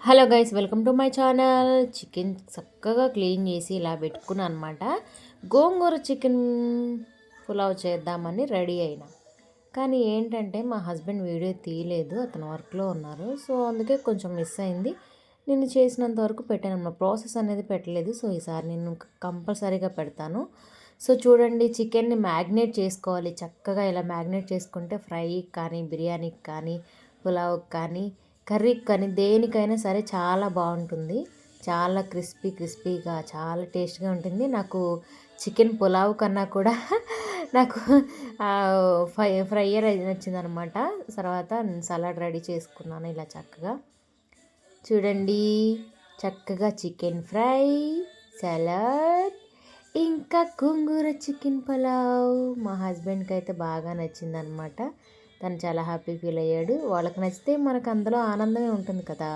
Hello guys, welcome to my channel. Chicken చక్కగా clean చేసి ఇలా పెట్టుకున్నాను అనమాట. గోంగూర చికెన్ పులావ్ చేద్దామని రెడీ అయినా. కానీ ఏంటంటే మా హస్బెండ్ వీడియో తీయలేదు, అతను వర్క్లో ఉన్నారు. సో అందుకే కొంచెం మిస్ అయింది. నేను చేసినంత వరకు పెట్టాను అన్నమాట, ప్రాసెస్ అనేది పెట్టలేదు. సో ఈసారి నేను కంపల్సరీగా పెడతాను. సో చూడండి, చికెన్ని మ్యాగ్నేట్ చేసుకోవాలి. చక్కగా ఇలా మ్యాగ్నేట్ చేసుకుంటే ఫ్రైకి కానీ, బిర్యానీకి కానీ, పులావ్కి కానీ, కర్రీకి కానీ, దేనికైనా సరే చాలా బాగుంటుంది. చాలా క్రిస్పీగా చాలా టేస్ట్గా ఉంటుంది. నాకు చికెన్ పులావ్ కన్నా కూడా నాకు ఫ్రైయర్ నచ్చిందనమాట. తర్వాత సలాడ్ రెడీ చేసుకున్నాను ఇలా చక్కగా. చూడండి, చక్కగా చికెన్ ఫ్రై, సలాడ్, ఇంకా గోంగూర చికెన్ పులావ్. మా హస్బెండ్కి అయితే బాగా నచ్చిందనమాట. తను చాలా హ్యాపీ ఫీల్ అయ్యాడు. వాళ్ళకి నచ్చితే మనకు అందులో ఆనందమే ఉంటుంది కదా.